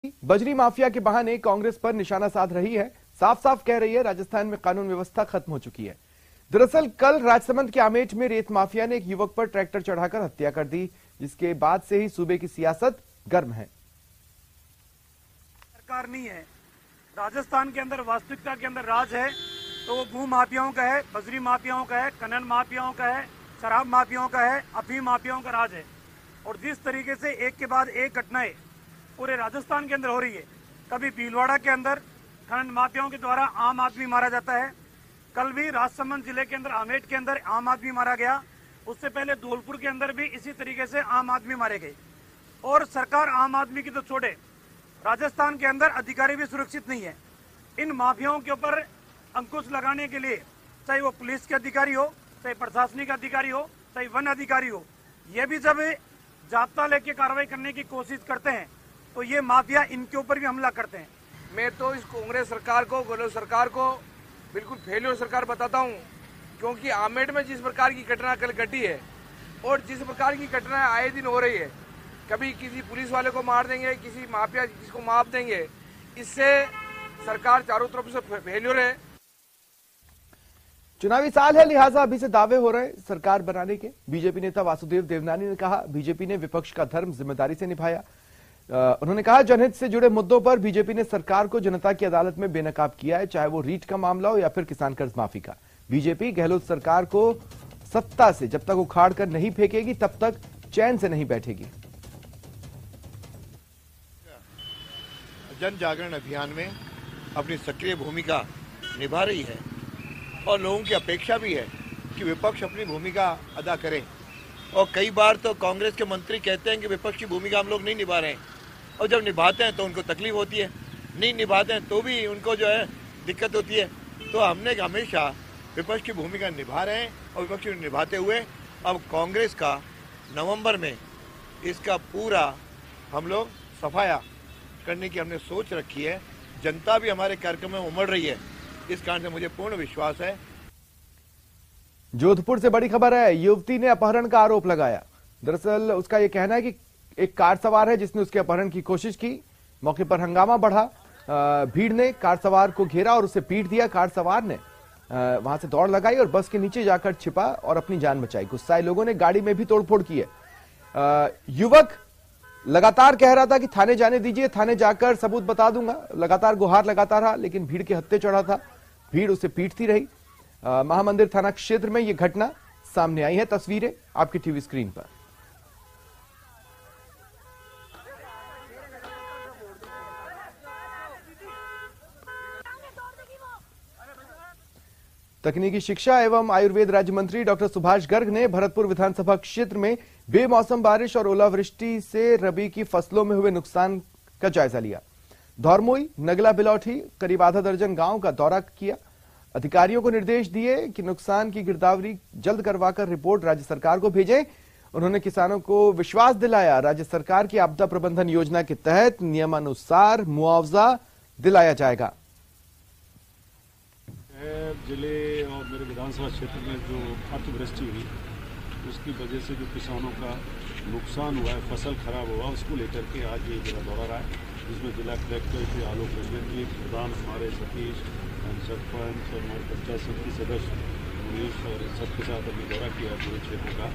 बजरी माफिया के बहाने कांग्रेस पर निशाना साध रही है। साफ साफ कह रही है राजस्थान में कानून व्यवस्था खत्म हो चुकी है। दरअसल कल राजसमंद के आमेठ में रेत माफिया ने एक युवक पर ट्रैक्टर चढ़ाकर हत्या कर दी, जिसके बाद से ही सूबे की सियासत गर्म है। सरकार नहीं है, राजस्थान के अंदर वास्तविकता के अंदर राज है, तो वो भू माफियाओं का है, बजरी माफियाओं का है, खनन माफियाओं का है, शराब माफियाओं का है, अफीम माफियाओं का राज है। और जिस तरीके से एक के बाद एक घटनाएं पूरे राजस्थान के अंदर हो रही है, कभी भीलवाड़ा के अंदर खनन माफियाओं के द्वारा आम आदमी मारा जाता है, कल भी राजसमंद जिले के अंदर आमेठ के अंदर आम आदमी मारा गया, उससे पहले धौलपुर के अंदर भी इसी तरीके से आम आदमी मारे गए। और सरकार आम आदमी की तो छोड़े, राजस्थान के अंदर अधिकारी भी सुरक्षित नहीं है। इन माफियाओं के ऊपर अंकुश लगाने के लिए चाहे वो पुलिस के अधिकारी हो, चाहे प्रशासनिक अधिकारी हो, चाहे वन अधिकारी हो, ये भी जब जाब्ता लेके कार्रवाई करने की कोशिश करते हैं तो ये माफिया इनके ऊपर भी हमला करते हैं। मैं तो इस कांग्रेस सरकार को, गहलोत सरकार को बिल्कुल फेलियर सरकार बताता हूं, क्योंकि आमेठ में जिस प्रकार की घटना कल घटी है और जिस प्रकार की घटना आए दिन हो रही है, कभी किसी पुलिस वाले को मार देंगे, किसी माफिया जिसको माफ देंगे, इससे सरकार चारों तरफ से फेलियर है। चुनावी साल है, लिहाजा अभी से दावे हो रहे सरकार बनाने के। बीजेपी नेता वासुदेव देवनानी ने कहा, बीजेपी ने विपक्ष का धर्म जिम्मेदारी से निभाया। उन्होंने कहा, जनहित से जुड़े मुद्दों पर बीजेपी ने सरकार को जनता की अदालत में बेनकाब किया है, चाहे वो रीट का मामला हो या फिर किसान कर्ज माफी का। बीजेपी गहलोत सरकार को सत्ता से जब तक उखाड़ कर नहीं फेंकेगी तब तक चैन से नहीं बैठेगी। जन जागरण अभियान में अपनी सक्रिय भूमिका निभा रही है और लोगों की अपेक्षा भी है कि विपक्ष अपनी भूमिका अदा करे। और कई बार तो कांग्रेस के मंत्री कहते हैं कि विपक्ष की भूमिका हम लोग नहीं निभा रहे हैं, और जब निभाते हैं तो उनको तकलीफ होती है, नहीं निभाते हैं तो भी उनको जो है दिक्कत होती है। तो हमने हमेशा विपक्ष की भूमिका निभा रहे हैं और विपक्ष की निभाते हुए अब कांग्रेस का नवंबर में इसका पूरा हम लोग सफाया करने की हमने सोच रखी है। जनता भी हमारे कार्यक्रम में उमड़ रही है, इस कारण से मुझे पूर्ण विश्वास है। जोधपुर से बड़ी खबर है, युवती ने अपहरण का आरोप लगाया। दरअसल उसका यह कहना है कि एक कार सवार है जिसने उसके अपहरण की कोशिश की। मौके पर हंगामा बढ़ा, भीड़ ने कार सवार को घेरा और उसे पीट दिया। कार सवार ने वहां से दौड़ लगाई और बस के नीचे जाकर छिपा और अपनी जान बचाई। गुस्साए लोगों ने गाड़ी में भी तोड़फोड़ की है। युवक लगातार कह रहा था कि थाने जाने दीजिए, थाने जाकर सबूत बता दूंगा। लगातार गुहार लगाता रहा, लेकिन भीड़ के हत्थे चढ़ा था। भीड़ उसे पीटती रही। महामंदिर थाना क्षेत्र में यह घटना सामने आई है। तस्वीरें आपकी टीवी स्क्रीन पर। तकनीकी शिक्षा एवं आयुर्वेद राज्य मंत्री डॉक्टर सुभाष गर्ग ने भरतपुर विधानसभा क्षेत्र में बेमौसम बारिश और ओलावृष्टि से रबी की फसलों में हुए नुकसान का जायजा लिया। धौरमुई, नगला बिलौठी, करीब आधा दर्जन गांव का दौरा किया। अधिकारियों को निर्देश दिए कि नुकसान की गिरदावरी जल्द करवाकर रिपोर्ट राज्य सरकार को भेजें। उन्होंने किसानों को विश्वास दिलाया, राज्य सरकार की आपदा प्रबंधन योजना के तहत नियमानुसार मुआवजा दिलाया जाएगा। जिले और मेरे विधानसभा क्षेत्र में जो अतिवृष्टि हुई उसकी वजह से जो किसानों का नुकसान हुआ है, फसल खराब हुआ, उसको लेकर के आज ये मेरा दौरा रहा है, जिसमें जिला कलेक्टर के आलोक रंजन जी, प्रधान हमारे सतीश, सरपंच और हमारे पंचायत समिति सदस्य मनीष और सबके साथ हमने दौरा किया पूरे क्षेत्र का।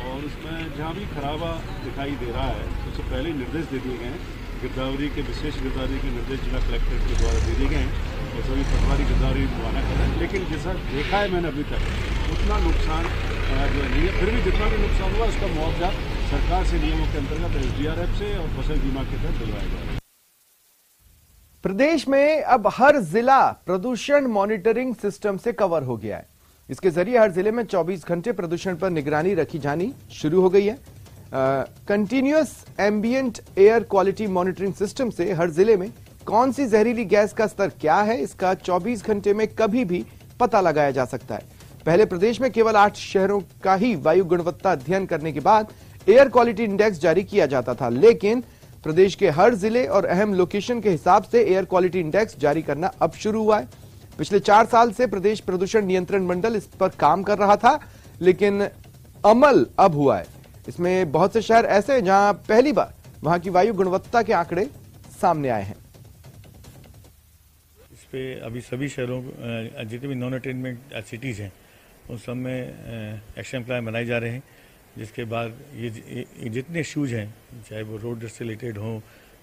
और उसमें जहाँ भी खराबा दिखाई दे रहा है उससे पहले निर्देश दे दिए गए हैं। गिरदावरी के विशेष गिरदावरी के निर्देश जिला कलेक्टर के द्वारा दे दिए गए हैं और सभी पटवारी गिरदावरी मुआयना कर रहे हैं। लेकिन जैसा देखा है मैंने अभी तक उतना नुकसान जो नहीं है, फिर भी जितना भी नुकसान हुआ उसका मुआवजा सरकार से नियमों के अंतर्गत SDRF से और फसल बीमा के तहत दिलवाया जाएगा। प्रदेश में अब हर जिला प्रदूषण मॉनिटरिंग सिस्टम से कवर हो गया है। इसके जरिए हर जिले में 24 घंटे प्रदूषण पर निगरानी रखी जानी शुरू हो गई है। Continuous ambient air quality monitoring system से हर जिले में कौन सी जहरीली गैस का स्तर क्या है, इसका 24 घंटे में कभी भी पता लगाया जा सकता है। पहले प्रदेश में केवल 8 शहरों का ही वायु गुणवत्ता अध्ययन करने के बाद एयर क्वालिटी इंडेक्स जारी किया जाता था, लेकिन प्रदेश के हर जिले और अहम लोकेशन के हिसाब से एयर क्वालिटी इंडेक्स जारी करना अब शुरू हुआ है। पिछले 4 साल से प्रदेश प्रदूषण नियंत्रण मंडल इस पर काम कर रहा था, लेकिन अमल अब हुआ है। इसमें बहुत से शहर ऐसे हैं जहां पहली बार वहां की वायु गुणवत्ता के आंकड़े सामने आए हैं। इस पे अभी सभी शहरों जितने भी नॉन अटेनमेंट सिटीज हैं उन सब में एक्शन प्लान बनाए जा रहे हैं, जिसके बाद ये जितने इश्यूज हैं, चाहे वो रोड से रिलेटेड हों,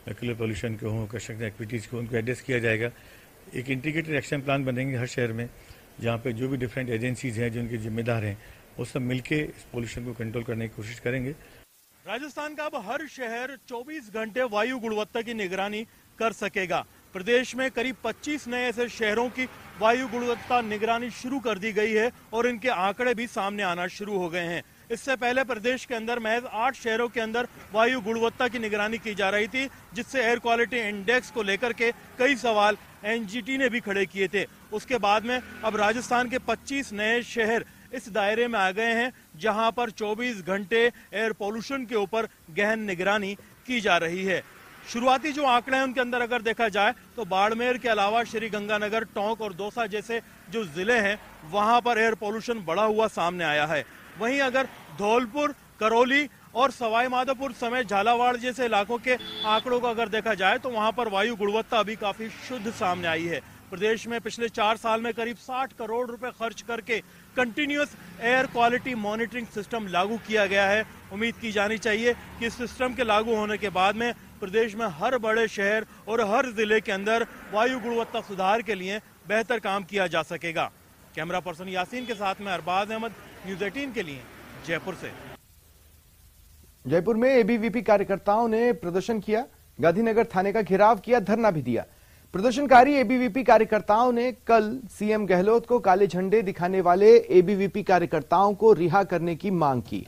मैक्युलर पोल्यूशन के हों, कंस्ट्रक्शन एक्टिविटीज़ को, उनको एड्रेस किया जाएगा। एक इंटीग्रेटेड एक्शन प्लान बनेंगे हर शहर में, जहाँ पे जो भी डिफरेंट एजेंसीज हैं जो उनके जिम्मेदार हैं वो सब मिलके इस पोल्यूशन को कंट्रोल करने की कोशिश करेंगे। राजस्थान का अब हर शहर 24 घंटे वायु गुणवत्ता की निगरानी कर सकेगा। प्रदेश में करीब 25 नए ऐसे शहरों की वायु गुणवत्ता निगरानी शुरू कर दी गई है और इनके आंकड़े भी सामने आना शुरू हो गए हैं। इससे पहले प्रदेश के अंदर महज 8 शहरों के अंदर वायु गुणवत्ता की निगरानी की जा रही थी, जिससे एयर क्वालिटी इंडेक्स को लेकर के कई सवाल एनजीटी ने भी खड़े किए थे। उसके बाद में अब राजस्थान के 25 नए शहर इस दायरे में आ गए हैं, जहां पर 24 घंटे एयर पोल्यूशन के ऊपर गहन निगरानी की जा रही है। शुरुआती जो आंकड़े हैं उनके अंदर अगर देखा जाए तो बाड़मेर के अलावा श्री गंगानगर, टोंक और दौसा जैसे जो जिले हैं वहां पर एयर पोल्यूशन बढ़ा हुआ सामने आया है। वहीं अगर धौलपुर, करौली और सवाई माधोपुर समेत झालावाड़ जैसे इलाकों के आंकड़ों को अगर देखा जाए तो वहां पर वायु गुणवत्ता अभी काफी शुद्ध सामने आई है। प्रदेश में पिछले 4 साल में करीब 60 करोड़ रुपए खर्च करके continuous air quality monitoring system लागू किया गया है। उम्मीद की जानी चाहिए कि इस सिस्टम के लागू होने के बाद में प्रदेश में हर बड़े शहर और हर जिले के अंदर वायु गुणवत्ता सुधार के लिए बेहतर काम किया जा सकेगा। कैमरा पर्सन यासीन के साथ में अरबाज अहमद, न्यूज़ 18 के लिए जयपुर से। जयपुर में एबीवीपी कार्यकर्ताओं ने प्रदर्शन किया, गांधीनगर थाने का घेराव किया, धरना भी दिया। प्रदर्शनकारी एबीवीपी कार्यकर्ताओं ने कल सीएम गहलोत को काले झंडे दिखाने वाले एबीवीपी कार्यकर्ताओं को रिहा करने की मांग की।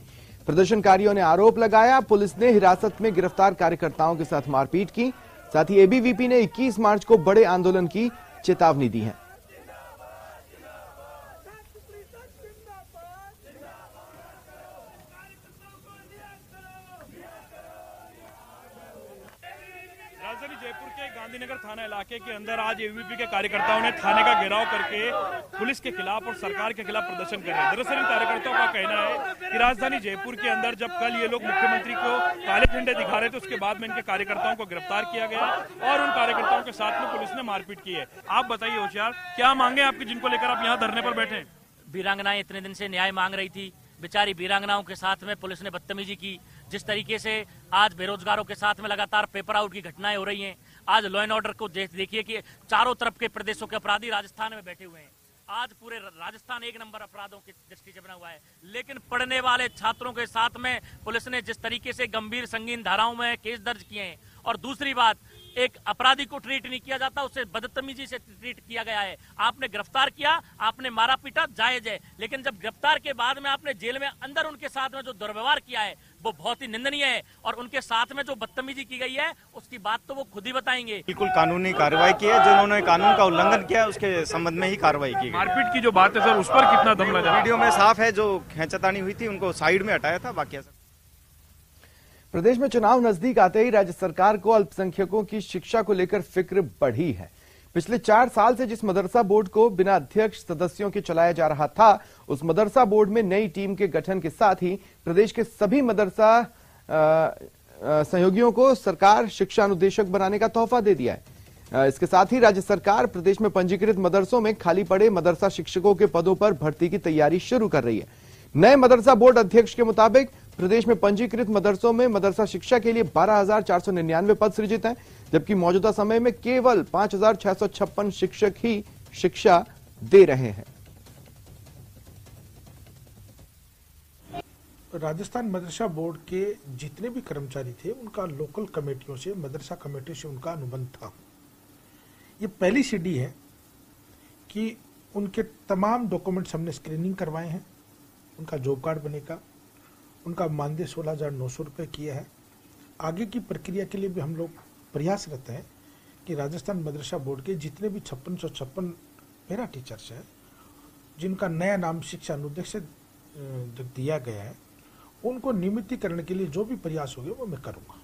प्रदर्शनकारियों ने आरोप लगाया पुलिस ने हिरासत में गिरफ्तार कार्यकर्ताओं के साथ मारपीट की। साथ ही एबीवीपी ने 21 मार्च को बड़े आंदोलन की चेतावनी दी है। राजधानी जयपुर के गांधीनगर थाना इलाके के अंदर आज एबीवीपी के कार्यकर्ताओं ने थाने का घेराव करके पुलिस के खिलाफ और सरकार के खिलाफ प्रदर्शन कर रहे हैं। दरअसल इन कार्यकर्ताओं का कहना है कि राजधानी जयपुर के अंदर जब कल ये लोग मुख्यमंत्री को काले झंडे दिखा रहे थे, उसके बाद में इनके कार्यकर्ताओं को गिरफ्तार किया गया और उन कार्यकर्ताओं के साथ में पुलिस ने मारपीट की है। आप बताइए होशियार, क्या मांगे आपकी जिनको लेकर आप यहाँ धरने पर बैठे? वीरांगनाएं इतने दिन से न्याय मांग रही थी, बेचारी वीरांगनाओं के साथ में पुलिस ने बदतमीजी की। जिस तरीके से आज बेरोजगारों के साथ में लगातार पेपर आउट की घटनाएं हो रही हैं, आज लॉ एंड ऑर्डर को देखिए कि चारों तरफ के प्रदेशों के अपराधी राजस्थान में बैठे हुए हैं। आज पूरे राजस्थान एक नंबर अपराधों की दृष्टि से बना हुआ है, लेकिन पढ़ने वाले छात्रों के साथ में पुलिस ने जिस तरीके से गंभीर संगीन धाराओं में केस दर्ज किए हैं, और दूसरी बात, एक अपराधी को ट्रीट नहीं किया जाता, उसे बदतमीजी से ट्रीट किया गया है। आपने गिरफ्तार किया, आपने मारा पीटा, जायज है, लेकिन जब गिरफ्तार के बाद में आपने जेल में अंदर उनके साथ में जो दुर्व्यवहार किया है वो बहुत ही निंदनीय है, और उनके साथ में जो बदतमीजी की गई है उसकी बात तो वो खुद ही बताएंगे। बिल्कुल कानूनी कार्रवाई की है, जिन्होंने कानून का उल्लंघन किया उसके संबंध में ही कार्रवाई की गई। मारपीट की जो बात है सर, उस पर कितना दम लगा? वीडियो में साफ है, जो खींचातानी हुई थी उनको साइड में हटाया था। बाकी प्रदेश में चुनाव नजदीक आते ही राज्य सरकार को अल्पसंख्यकों की शिक्षा को लेकर फिक्र बढ़ी है। पिछले 4 साल से जिस मदरसा बोर्ड को बिना अध्यक्ष सदस्यों के चलाया जा रहा था, उस मदरसा बोर्ड में नई टीम के गठन के साथ ही प्रदेश के सभी मदरसा सहयोगियों को सरकार शिक्षा अनुदेशक बनाने का तोहफा दे दिया है। इसके साथ ही राज्य सरकार प्रदेश में पंजीकृत मदरसों में खाली पड़े मदरसा शिक्षकों के पदों पर भर्ती की तैयारी शुरू कर रही है। नए मदरसा बोर्ड अध्यक्ष के मुताबिक प्रदेश में पंजीकृत मदरसों में मदरसा शिक्षा के लिए 12,499 पद सृजित हैं, जबकि मौजूदा समय में केवल 5,656 शिक्षक ही शिक्षा दे रहे हैं। राजस्थान मदरसा बोर्ड के जितने भी कर्मचारी थे उनका लोकल कमेटियों से, मदरसा कमेटी से उनका अनुबंध था। ये पहली सीढ़ी है कि उनके तमाम डॉक्यूमेंट्स हमने स्क्रीनिंग करवाए हैं, उनका जॉब कार्ड बनेगा, उनका मानदेय 16,900 रुपये किया है। आगे की प्रक्रिया के लिए भी हम लोग प्रयासरत हैं कि राजस्थान मदरसा बोर्ड के जितने भी 5656 पैरा टीचर्स हैं, जिनका नया नाम शिक्षा अनुदेशक दिया गया है, उनको नियमितीकरण के लिए जो भी प्रयास होंगे वो मैं करूँगा।